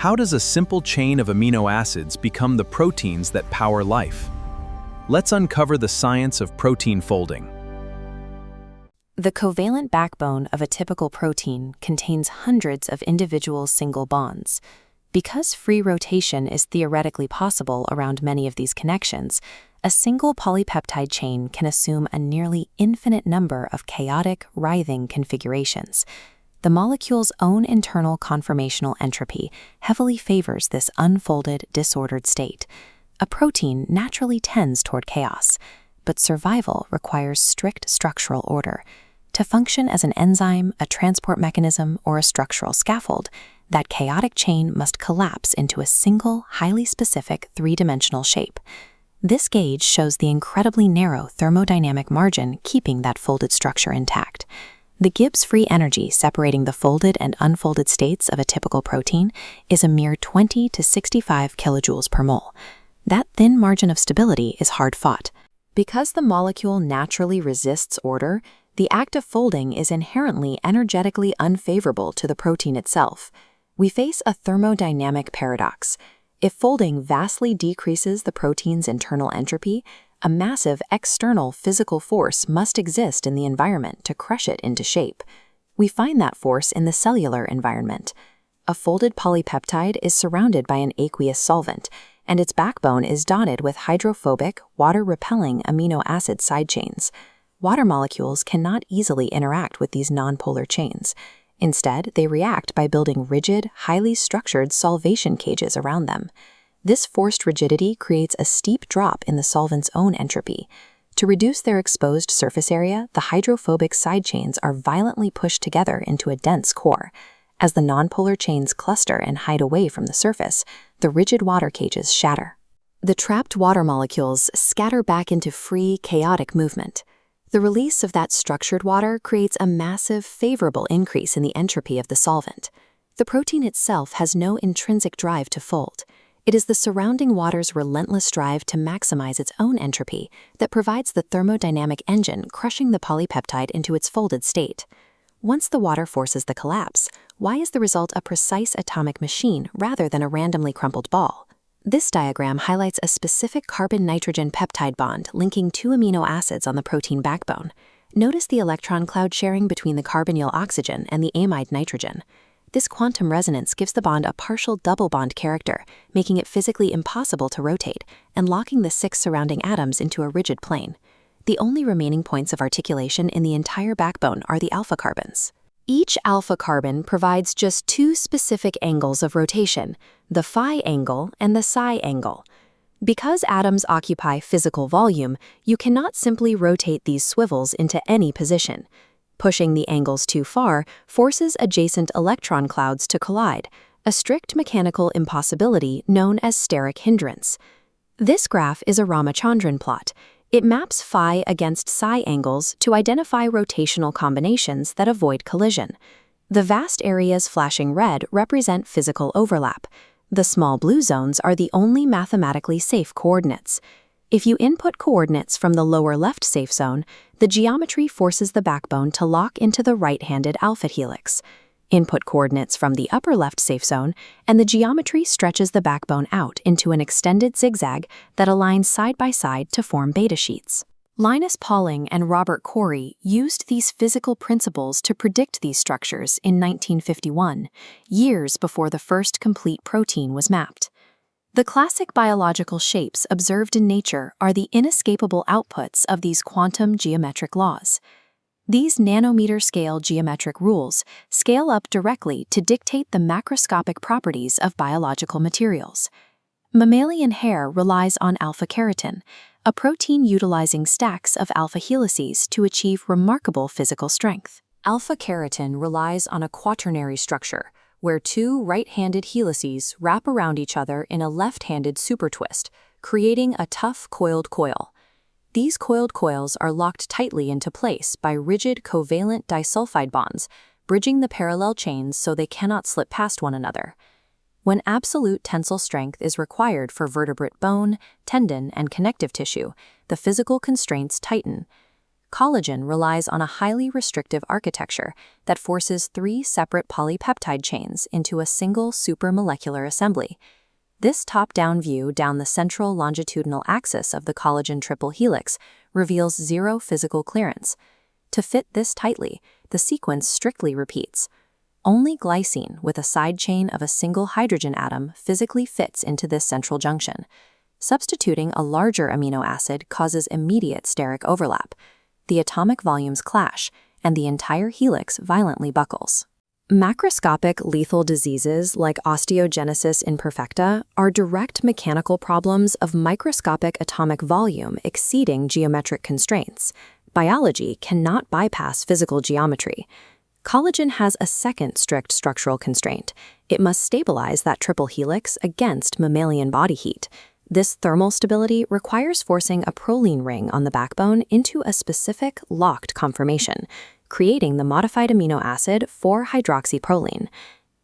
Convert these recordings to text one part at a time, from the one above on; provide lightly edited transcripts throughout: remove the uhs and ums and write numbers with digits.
how does a simple chain of amino acids become the proteins that power life? Let's uncover the science of protein folding. The covalent backbone of a typical protein contains hundreds of individual single bonds. Because free rotation is theoretically possible around many of these connections, a single polypeptide chain can assume a nearly infinite number of chaotic, writhing configurations. The molecule's own internal conformational entropy heavily favors this unfolded, disordered state. A protein naturally tends toward chaos, but survival requires strict structural order. To function as an enzyme, a transport mechanism, or a structural scaffold, that chaotic chain must collapse into a single, highly specific three-dimensional shape. This gauge shows the incredibly narrow thermodynamic margin keeping that folded structure intact. The Gibbs free energy separating the folded and unfolded states of a typical protein is a mere 20 to 65 kilojoules per mole. That thin margin of stability is hard-fought. Because the molecule naturally resists order, the act of folding is inherently energetically unfavorable to the protein itself. We face a thermodynamic paradox. If folding vastly decreases the protein's internal entropy, a massive external physical force must exist in the environment to crush it into shape. We find that force in the cellular environment. A folded polypeptide is surrounded by an aqueous solvent, and its backbone is dotted with hydrophobic, water-repelling amino acid side chains. Water molecules cannot easily interact with these nonpolar chains. Instead, they react by building rigid, highly structured solvation cages around them. This forced rigidity creates a steep drop in the solvent's own entropy. To reduce their exposed surface area, the hydrophobic side chains are violently pushed together into a dense core. As the nonpolar chains cluster and hide away from the surface, the rigid water cages shatter. The trapped water molecules scatter back into free, chaotic movement. The release of that structured water creates a massive, favorable increase in the entropy of the solvent. The protein itself has no intrinsic drive to fold. It is the surrounding water's relentless drive to maximize its own entropy that provides the thermodynamic engine crushing the polypeptide into its folded state. Once the water forces the collapse, why is the result a precise atomic machine rather than a randomly crumpled ball? This diagram highlights a specific carbon-nitrogen peptide bond linking two amino acids on the protein backbone. Notice the electron cloud sharing between the carbonyl oxygen and the amide nitrogen. This quantum resonance gives the bond a partial double bond character, making it physically impossible to rotate and locking the 6 surrounding atoms into a rigid plane. The only remaining points of articulation in the entire backbone are the alpha carbons. Each alpha carbon provides just 2 specific angles of rotation, the phi angle and the psi angle. Because atoms occupy physical volume, you cannot simply rotate these swivels into any position. Pushing the angles too far forces adjacent electron clouds to collide, a strict mechanical impossibility known as steric hindrance. This graph is a Ramachandran plot. It maps phi against psi angles to identify rotational combinations that avoid collision. The vast areas flashing red represent physical overlap. The small blue zones are the only mathematically safe coordinates. If you input coordinates from the lower left safe zone, the geometry forces the backbone to lock into the right-handed alpha-helix. Input coordinates from the upper left safe zone, and the geometry stretches the backbone out into an extended zigzag that aligns side by side to form beta sheets. Linus Pauling and Robert Corey used these physical principles to predict these structures in 1951, years before the first complete protein was mapped. The classic biological shapes observed in nature are the inescapable outputs of these quantum geometric laws. These nanometer-scale geometric rules scale up directly to dictate the macroscopic properties of biological materials. Mammalian hair relies on alpha-keratin, a protein utilizing stacks of alpha-helices to achieve remarkable physical strength. Alpha-keratin relies on a quaternary structure, where 2 right-handed helices wrap around each other in a left-handed supertwist, creating a tough coiled coil. These coiled coils are locked tightly into place by rigid covalent disulfide bonds, bridging the parallel chains so they cannot slip past one another. When absolute tensile strength is required for vertebrate bone, tendon, and connective tissue, the physical constraints tighten. Collagen relies on a highly restrictive architecture that forces 3 separate polypeptide chains into a single supramolecular assembly. This top-down view down the central longitudinal axis of the collagen triple helix reveals zero physical clearance. To fit this tightly, the sequence strictly repeats. Only glycine with a side chain of a single hydrogen atom physically fits into this central junction. Substituting a larger amino acid causes immediate steric overlap. The atomic volumes clash, and the entire helix violently buckles. Macroscopic lethal diseases like osteogenesis imperfecta are direct mechanical problems of microscopic atomic volume exceeding geometric constraints. Biology cannot bypass physical geometry. Collagen has a second strict structural constraint. It must stabilize that triple helix against mammalian body heat. This thermal stability requires forcing a proline ring on the backbone into a specific locked conformation, creating the modified amino acid 4-hydroxyproline.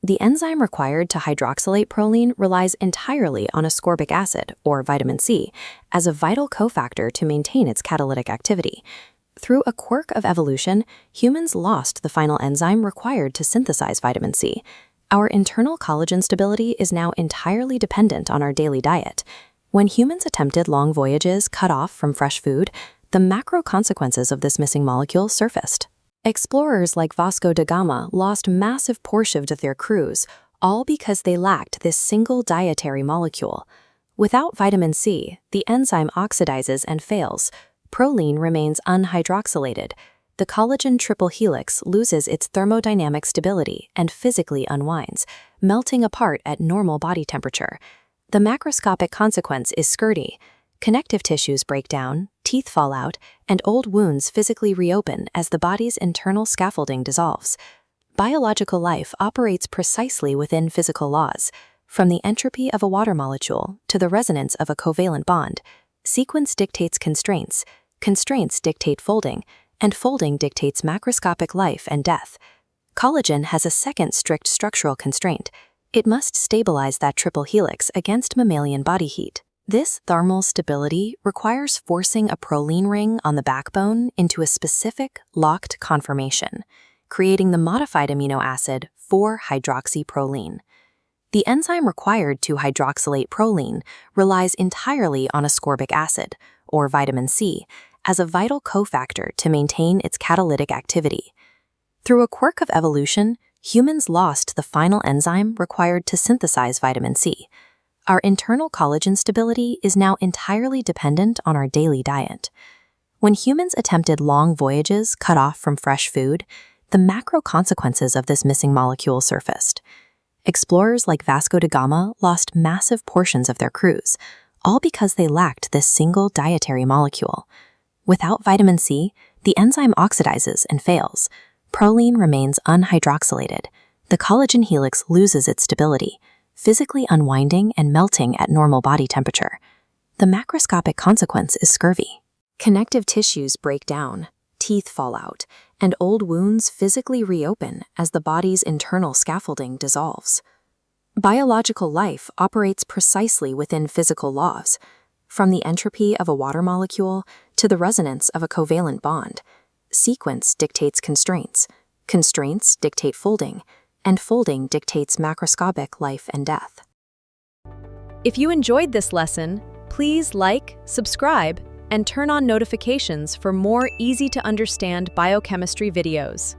The enzyme required to hydroxylate proline relies entirely on ascorbic acid, or vitamin C, as a vital cofactor to maintain its catalytic activity. Through a quirk of evolution, humans lost the final enzyme required to synthesize vitamin C. Our internal collagen stability is now entirely dependent on our daily diet. When humans attempted long voyages cut off from fresh food, the macro consequences of this missing molecule surfaced. Explorers like Vasco da Gama lost massive portions of their crews, all because they lacked this single dietary molecule. Without vitamin C, the enzyme oxidizes and fails. Proline remains unhydroxylated. The collagen triple helix loses its thermodynamic stability and physically unwinds, melting apart at normal body temperature. The macroscopic consequence is scurdy. Connective tissues break down, teeth fall out, and old wounds physically reopen as the body's internal scaffolding dissolves. Biological life operates precisely within physical laws. From the entropy of a water molecule to the resonance of a covalent bond, sequence dictates constraints, constraints dictate folding, and folding dictates macroscopic life and death. Collagen has a second strict structural constraint. It must stabilize that triple helix against mammalian body heat. This thermal stability requires forcing a proline ring on the backbone into a specific locked conformation, creating the modified amino acid 4-hydroxyproline. The enzyme required to hydroxylate proline relies entirely on ascorbic acid, or vitamin C, as a vital cofactor to maintain its catalytic activity. Through a quirk of evolution, humans lost the final enzyme required to synthesize vitamin C. Our internal collagen stability is now entirely dependent on our daily diet. When humans attempted long voyages cut off from fresh food, the macro consequences of this missing molecule surfaced. Explorers like Vasco da Gama lost massive portions of their crews, all because they lacked this single dietary molecule. Without vitamin C, the enzyme oxidizes and fails. Proline remains unhydroxylated. The collagen helix loses its stability, physically unwinding and melting at normal body temperature. The macroscopic consequence is scurvy. Connective tissues break down, teeth fall out, and old wounds physically reopen as the body's internal scaffolding dissolves. Biological life operates precisely within physical laws. From the entropy of a water molecule to the resonance of a covalent bond, sequence dictates constraints, constraints dictate folding, and folding dictates macroscopic life and death. If you enjoyed this lesson, please like, subscribe, and turn on notifications for more easy-to-understand biochemistry videos.